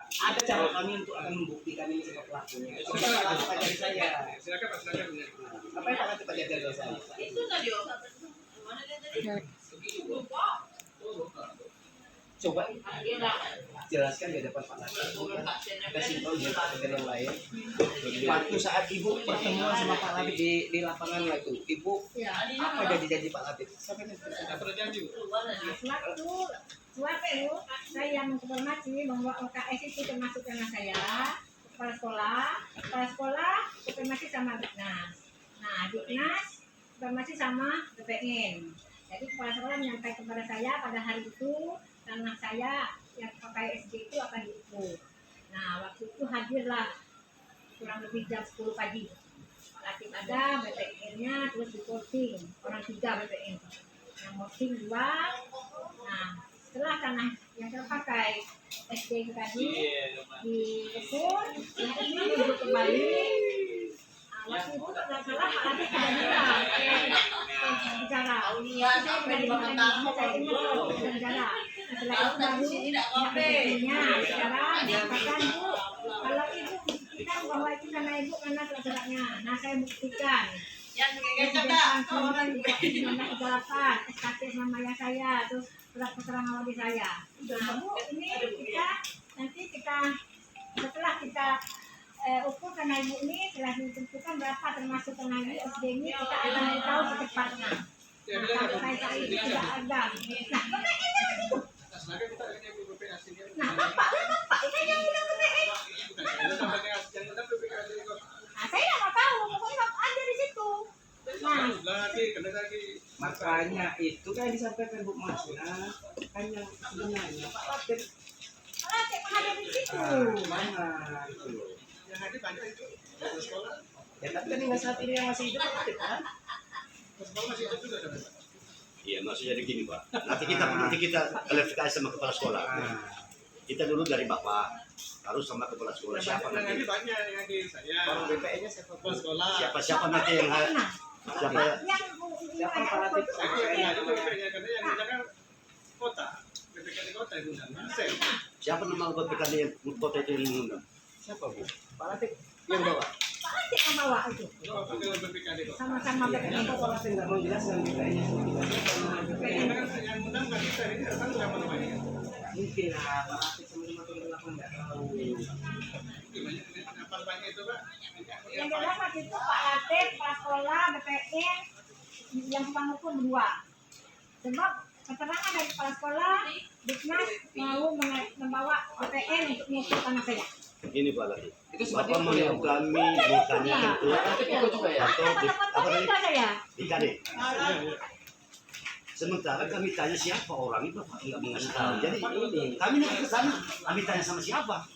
ada cara kami untuk akan membuktikan ini siapa pelakunya. Apa cepat dari saya? Silakan Pak, silakan. Apa yang akan cepat dari saya? Itu tadi mana dia tadi? Coba jelaskan di depan Pak Latif. Kasih tahu dia dengan yang lain. Waktu saat ibu pertemuan sama Pak Latif di lapangan lah itu, ibu apa janji Pak Latif? Apa ada janji? Waktu saya mengonfirmasi bahwa UKS itu termasuk anak saya, kepala sekolah konfirmasi sama Diknas. Nah, Diknas konfirmasi sama BPN. Jadi kepala sekolah menyampaikan kepada saya pada hari itu anak saya yang pakai SD itu akan diukur. Nah, waktu itu hadirlah kurang lebih jam 10 pagi. Pak Latif ada, BPN-nya terus di-voting, orang 3 BPN. Yang voting 2. Nah, setelah tanah yang terpakai SD itu tadi diukur, yang ini diukur kembali. Waktu itu tidak salah Pak Latif sudah bilang bicara. Saya sudah dimakan saya ingat bicara. Setelah itu baru buktinya sekarang dikatakan Bu, kalau ibu buktikan bahwa itu karena ibu karena suratnya. Nah saya buktikan. Yang orang di 1938 SKT sama ayah saya, terus surat keterangan wali saya. Nah Bu, ini kita setelah kita ukur karena ibu ini telah ditentukan berapa termasuk karena ibu SD ini kita akan tahu secepatnya. Nah sampai saat ini tidak ada. Nah BPN-nya begitu. Nah Pak itu yang bilang BPN. Nah saya nggak mau tahu, pokoknya ada di situ. Nah makanya itu kan disampaikan Bu Masna, hanya sebenarnya Pak Latif ada di situ. mana itu? Yang hadir banyak itu sekolah. Ya tapi kan hingga saat ini yang masih hidup Pak Latif kan? Sekolah masih itu juga ada. Iya, maksudnya begini Pak. Nanti kita klarifikasi sama kepala sekolah. Kita dulu dari Bapak, harus sama kepala sekolah. Siapa Yang nanti? hadir banyak yang hadir saya. Kalau BPN-nya siapa? Kepala sekolah. Siapa nanti yang siapa? Siapa Pak Latif? Saya itu BPN-nya karena yang gunakan kota. BPN kota itu Asep. Siapa nama anggota PKD yang kota itu yang mengundang? Siapa Bu? Pak Latif yang bawa. Pak Latif yang bawa itu Kalau pakai BPN kota. sama-sama BPN. Kenapa Pak Latif nggak mau jelaskan BPN-nya? Yang undang nggak kita ini datang siapa namanya? Mungkin lah Pak Latif sama teman-teman belakang nggak tahu. Gimana? Apa banyak itu Pak? Yang jelas waktu itu Pak Latif, kepala sekolah, BPN, yang tukang ukur 2. Sebab keterangan dari kepala sekolah, Diknas mau membawa BPN untuk mengukur anak saya. Ini Pak Latif. Itu Bapak sebabnya menurut kami bukannya itu itu juga ya. atau Saya apa tadi? saya. PKD. Sementara kami tanya siapa orang itu Pak nggak mengasih tahu. Jadi kami nanti ke sana, kami tanya sama siapa.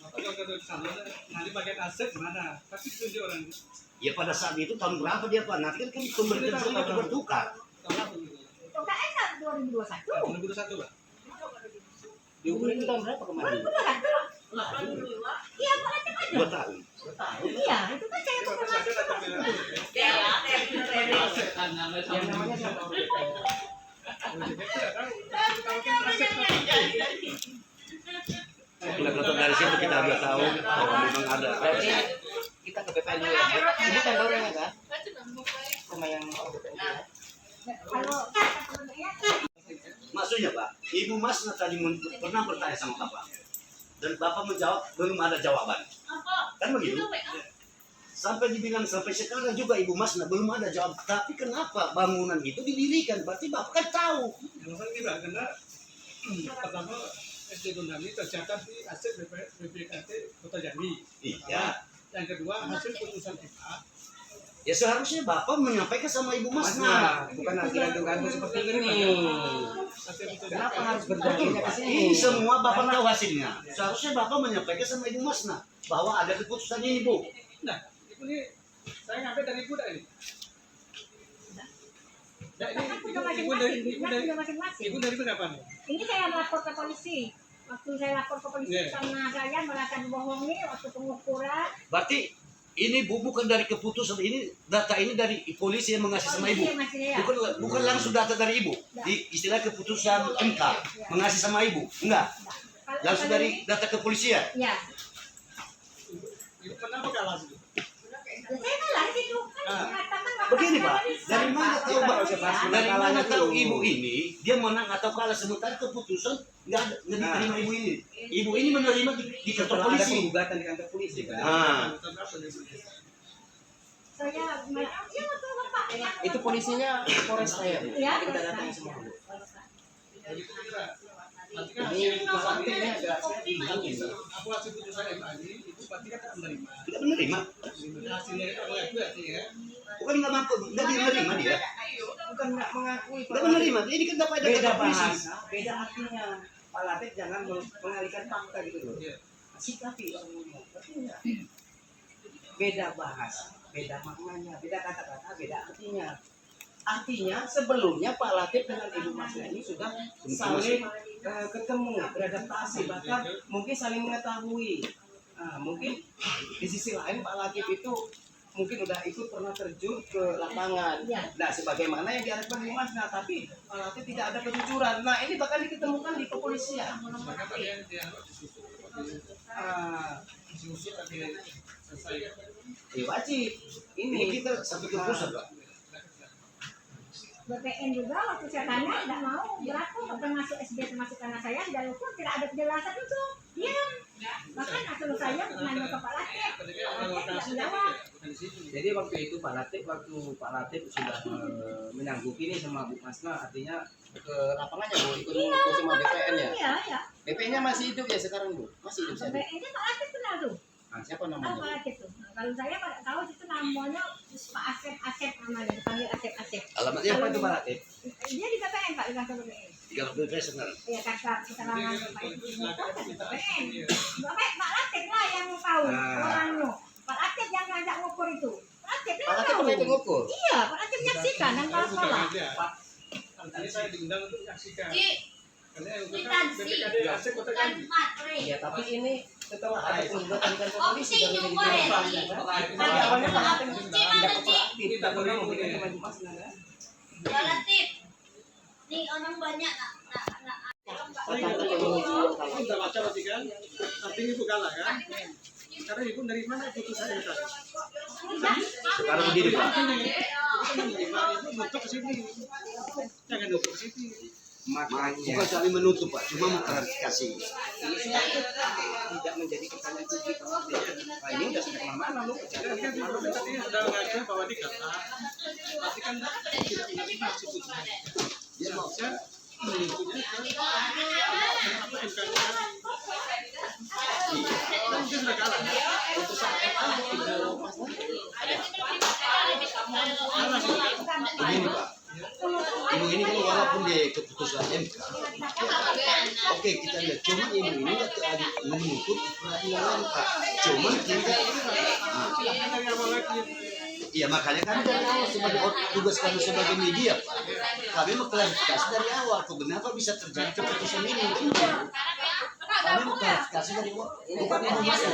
Nanti bagian aset mana? Tapi setuju orang. Ya pada saat itu tahun berapa dia Pak? Nanti kan pemberitaan itu bertukar. UKS kan 2021. 2021 Pak. Diukur itu tahun berapa kemarin? 2021. Iya Pak Latif aja. 2 tahun. Iya, itu kan saya konfirmasi sama itu. Yang namanya siapa? Kalau dari situ kita udah tahu bahwa memang ada. Berarti kita ke BPN dulu ya. Ini kan orangnya kan? Sama yang BPN. Kalau Maksudnya Pak, Ibu Masna tadi pernah bertanya sama Bapak. Dan Bapak menjawab belum ada jawaban. Kan begitu? Sampai dibilang sampai sekarang juga Ibu Masna belum ada jawab. Tapi kenapa bangunan itu didirikan? Berarti Bapak kan tahu. Yang tidak karena pertama SD Gondami tercatat di aset BPKT Kota Jambi. Iya. Yang kedua hasil putusan MA. Ya seharusnya Bapak menyampaikan sama Ibu Masna. Nah, bukan lagi gantung-gantung seperti ini. Kenapa harus bergantinya ke sini? Ini semua Bapak tahu hasilnya. Seharusnya Bapak menyampaikan sama Ibu Masna bahwa ada keputusan ini, Bu. Nah, ini saya ngambil dari Ibu dah ini. Nah, ini ibu dari berapa nih? ini saya melapor ke polisi. Waktu saya lapor ke polisi karena saya merasa dibohongi waktu pengukuran. Berarti ini Bu bukan dari keputusan ini, data ini dari polisi yang mengasih sama Ibu. Bukan langsung data dari Ibu. Di istilah keputusan MK mengasih sama Ibu. Enggak. Langsung dari data kepolisian. Ya. Itu kenapa kalah sih? Saya kalah di situ kan mengatakan nggak Begini pernah Pak, dari mana tahu Pak? Dari mana Kalahnya tahu dulu. ibu ini dia menang atau kalah sementara keputusan nggak ada nggak diterima ibu ini. Ibu ini menerima di kantor Setelah ada polisi. penggugatan di kantor polisi kan. Nah, saya ya betul Pak. Itu polisinya Polres saya, Bu. Ya, Nanti kita Polres datang saya. semua, Bu. Begitu juga. Berarti kan Ini pelatihnya agak tinggi ini. aku hasil putusan MA ini itu berarti kan tak menerima. tidak menerima. Hasilnya itu mengaku ya sih ya. Bukan nggak mampu, nggak diterima dia. Bukan nggak mengakui, Pak. Nggak menerima. Ini kan dapat Beda data polisi. bahasa, beda artinya. Pak Latif jangan mengalihkan fakta gitu loh. Iya. Sikapi orang ngomong. Berarti enggak. Beda bahasa, beda maknanya, beda kata-kata, beda artinya. Artinya sebelumnya Pak Latif dengan Ibu Masna ini sudah saling ketemu, beradaptasi, bahkan mungkin saling mengetahui. Nah, mungkin di sisi lain Pak Latif itu mungkin udah ikut pernah terjun ke lapangan. Ya. Nah, sebagaimana yang diharapkan Ibu Masna, tapi Pak Latif tidak ada kejujuran. Nah, ini bahkan diketemukan di kepolisian. Maka tadi yang dia disusut. Ah, Disusut tapi selesai. ya wajib. Ini Ini kita sampai ke pusat Pak. BPN juga waktu saya tanya tidak mau berlaku termasuk SD termasuk anak saya walaupun tidak ada penjelasan itu diam bahkan asal saya nanya ke Pak Latif Tadi kan orang Pak Latif lokasi tidak tapi menjawab bukan di sini. Jadi waktu itu Pak Latif sudah menyanggupi ini sama Bu Masna, artinya ke lapangannya Bu, ikut mengukur sama BPN ya. iya ya BPN-nya masih hidup ya sekarang Bu, masih hidup saya. BPN nya Pak Latif kenal tuh Nah, siapa tahu Pak namanya? Latif tuh nah, kalau saya pada tahu itu namanya Pak Asep namanya dipanggil Asep Alamatnya Siapa apa itu Pak Latif? dia di BPN Pak di kantor BPN Di kantor BPS sekarang. ya kata keterangan Jadi Pak kan itu itu motor silakan di kita. BPN Iya. Pak Latif lah yang tahu Nah. orangnya Pak Latif yang ngajak ngukur itu Pak Latif Pak yang Latif tahu pernah ikut ngukur. iya Pak Latif menyaksikan dan kalau Bukan sekolah aja. Pak. Tadi saya diundang untuk menyaksikan. Ci, Karena yang Intansi. BPKD Asep Kota kan Jambi. matre. Ya, tapi ini setelah ada penggugatan di kantor polisi Opsi dan nyukur menjadi ya, korban, Ci. ya kan? Tadi Tadi awalnya Pak Latif Ci, tidak mana, Ci? kooperatif, tidak pernah memberikan sama Bu Masna kan? Relatif. Nih orang banyak nak. Tetapi yang menunjukkan kalau Kita baca berarti kan. Artinya ibu kalah kan. Sekarang ibu dari mana putusan ini tadi? Sekarang begini Pak. Ibu nutup ke sini. Jangan nutup ke sini. makanya Bukan saling menutup Pak, cuma mengklarifikasi. ini tidak menjadi pertanyaan publik. Nah, ini udah sampai kemana-mana lu? Dan kan ibu tadi sudah mengajukan bahwa dikata. Berarti kan tidak menerima hasil putusan. Dia mau Saya mengikutnya ke apa MK kan. Mungkin sudah kalah. Putusan MA Ibu Masna Kalah sih. begini Pak. Ibu ini kan walaupun dia keputusan MK, oke kita lihat. Cuma ibu ini nggak terlalu menuntut peradilan Pak. Cuma kita, Dari awal lagi. iya makanya kami dari awal sebagai tugas kami sebagai media Pak, kami mengklarifikasi dari awal kok kenapa bisa terjadi keputusan ini. Kami mengklarifikasi dari awal, bukan ibu Masna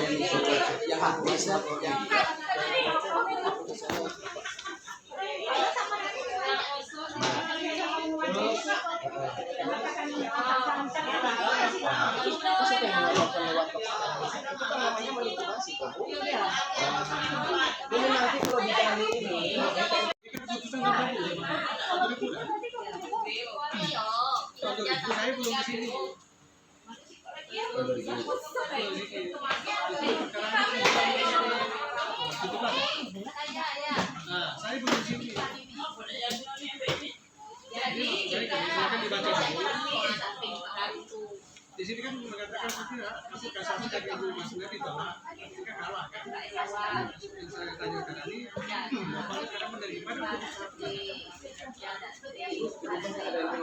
yang Pak Masna yang siapa yang melakukan lewat keputusan itu kan namanya manipulasi kok Bu. Ini nanti kalau di ini Keputusan kapan itu? Kalau ibu saya belum ke sini. Nah, saya belum ke sini. Silakan dibaca dulu. Di sini kan mengatakan tidak masuk kasasi dari ibu Masna ditolak, ketika kalah kan. Yang saya tanyakan tadi, bapak sekarang menerima dan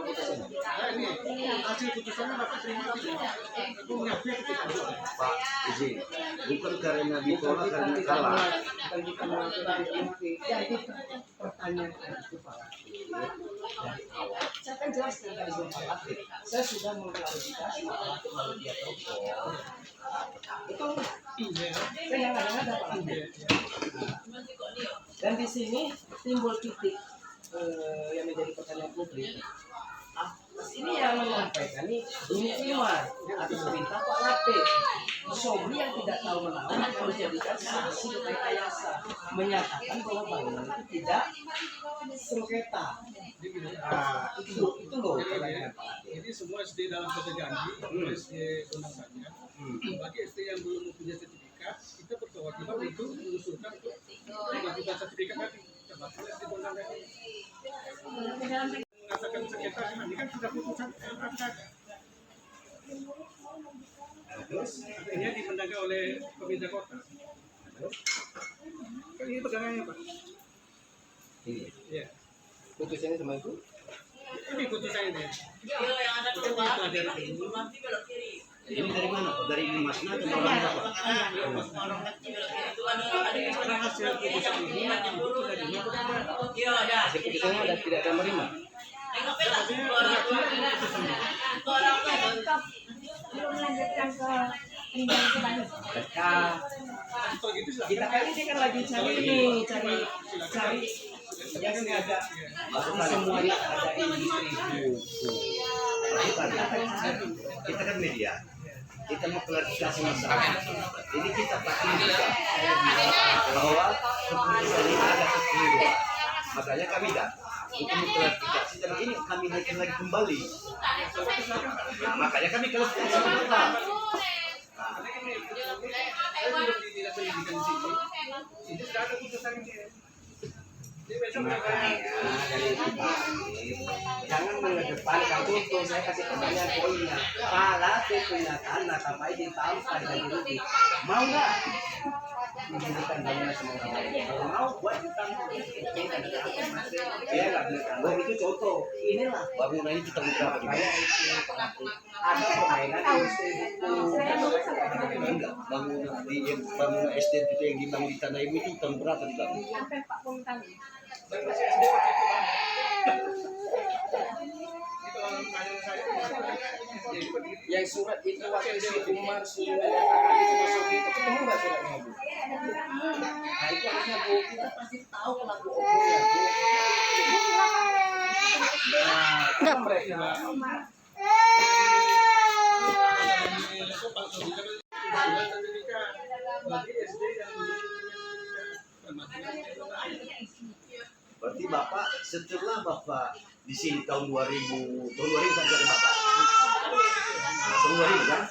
putusan. Nah ini hasil putusannya bapak terima tidak? Aku mengakui ketika itu. Pak izin, bukan karena ditolak karena kalah. bukan kita melakukan inti. Jadi pertanyaan itu Pak Latif dari awal. Saya kan jelaskan tadi sama Pak Latif. Saya sudah mengklarifikasi Pak Latif kalau dia telepon. Itu Iya. saya yang ada Pak Latif. Dan di sini timbul titik yang menjadi pertanyaan publik. Ini yang menyampaikan ini Bung Iwan atas perintah Pak Sobri yang tidak tahu menahu harus jadikan saksi rekayasa menyatakan bahwa bangunan itu tidak sengketa. Nah, itu loh pertanyaan Pak. Jadi semua SD dalam kota Jambi, SD Gunung Banyak, bagi SD yang belum mempunyai sertifikat, kita berkewajiban untuk mengusulkan untuk melakukan sertifikat tadi. Termasuk SD Gunung Banyak. Mengatakan sengketa ini kan sudah putusan MK. Terus Akhirnya dimenangkan oleh pemerintah kota. Kan ini pegangannya Pak. ini Iya. putusannya sama itu. Ini putusan ini. Ini dari mana Pak? Dari Ibu Masna atau dari orang apa? Sekarang hasil putusan ini itu sudah dinyatakan. Hasil putusannya ada tidak ada menerima. Belum melanjutkan ke peninjauan kembali. Nah, Kalau gitu silakan. kita kali ini kan lagi cari yang sengaja semuanya ada ini. Kita kan media. Kita mau klarifikasi masalah. Jadi kita pasti bisa bahwa keputusan ini ada kekeliruan. Makanya kami datang untuk mengklarifikasi dan ini kami naikkan lagi kembali. Nah, makanya kami klarifikasi kota. Tidak pendidikan di sini. Ini sudah ada putusan ini. Jadi besok Makanya dari itu Pak, jangan mengedepankan contoh. Saya kasih pertanyaan poinnya. Pala itu punya tanah sampai ditampar dan dirugi. Mau nggak didirikan bangunan semua orang? Kalau mau buat ditambah. Dia nggak bilang. Oh itu contoh. Inilah bangunan ini kita berapa di mana? Ada permainan enggak bangunan di bangunan SD itu yang dibangun di tanah ibu itu tahun berapa dibangun? Sampai 40 tahun. dan masih SD waktu itu Pak. Itu orang kaya saya jadi berdiri. Yang surat itu waktu si Umar sudah menyatakan itu masuk itu ketemu nggak suratnya Bu? Nah itu harusnya Bu, kita pasti tahu pelaku opernya Bu. Nah, kan mereka Bagi SD yang belum Berarti Bapak setelah Bapak di sini tahun 2000 kan dari Bapak? Tahun 2000 kan?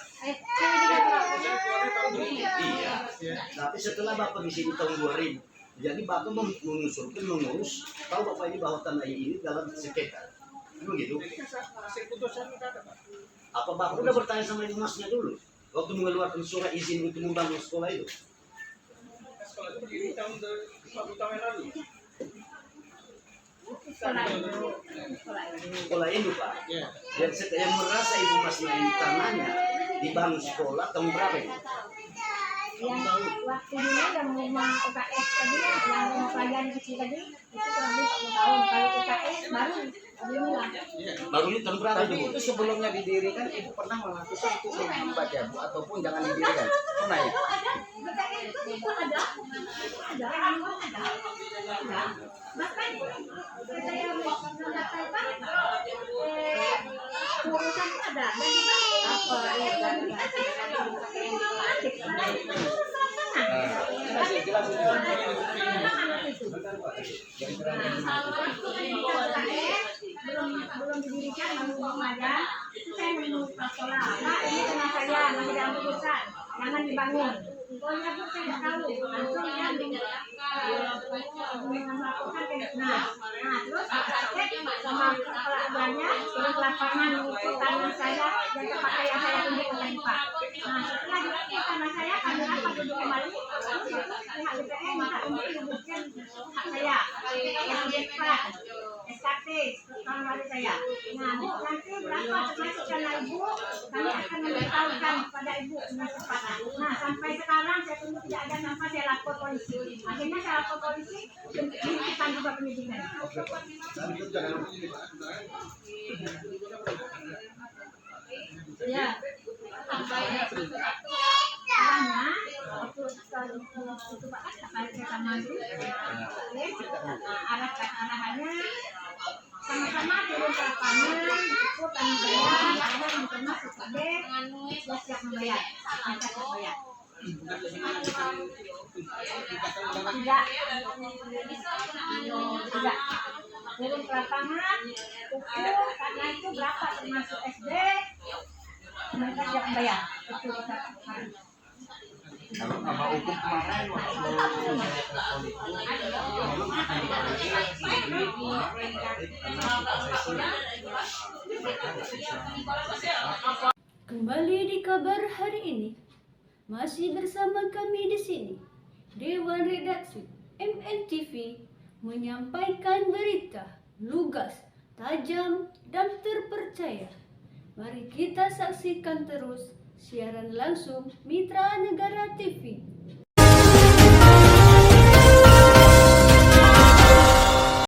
Iya. Tapi setelah Bapak di sini tahun 2000, jadi Bapak mengusulkan mengurus, tahu Bapak ini bahwa tanah ini dalam sengketa. Emang gitu? Apa Bapak udah bertanya sama Ibu Masnya dulu? Waktu mengeluarkan surat izin untuk membangun sekolah itu? Sekolah itu berdiri tahun 50 tahun yang lalu. Sekolah ini Pak. Ya. Dan yang merasa Ibu Masnya ini tanahnya dibangun sekolah tahun berapa ini? Yang waktu dulu yang rumah UKS tadi, yang rumah pelajaran kecil tadi, itu kurang lebih 40 tahun. Kalau UKS baru lah. Baru ini tahun berapa tapi itu? itu sebelumnya didirikan Ibu pernah melakukan untuk menghambat ya Bu ataupun jangan didirikan pernah ya? UKS itu ada. Bahkan saya mau mengatakan urusan itu ada dan juga apa yang belum didirikan belum ada itu saya menunggu sekolah Pak ini tanah saya masih dalam urusan jangan dibangun pokoknya Bu saya nggak tahu langsung ya melakukan nah terus cek sama kepala agarnya turun lapangan mengukur tanah saya dan tempat yang saya tunjukkan tadi Pak nah setelah diukur tanah saya kami dapat duduk kembali terus pihak BPN minta untuk dibuktikan hak saya yang Pak SKT tahun lalu saya. Nah, Bu, nanti berapa termasuk dana Ibu, kami akan memberitahukan kepada Ibu dengan cepat. Nah, sampai sekarang saya tunggu tidak ada sampai saya lapor polisi. Akhirnya saya lapor polisi untuk dihentikan juga penyidikan. Ya, karena waktu itu Pak, saya sama itu, arahannya sama-sama turun ke lapangan, ikut tanggung jawab, ada yang bisa masuk KB, sudah siap membayar, mereka siap bayar. Bukan lebih mengajukan gugatan undangan. Tidak, tidak. Turun ke lapangan, ukur karena itu berapa termasuk SD, mereka siap membayar. Itu kita harus. Kalau nama hukum kemarin waktu telepon Kembali di kabar hari ini, masih bersama kami di sini. Dewan Redaksi MNTV menyampaikan berita lugas, tajam, dan terpercaya. Mari kita saksikan terus siaran langsung Mitra Negara TV.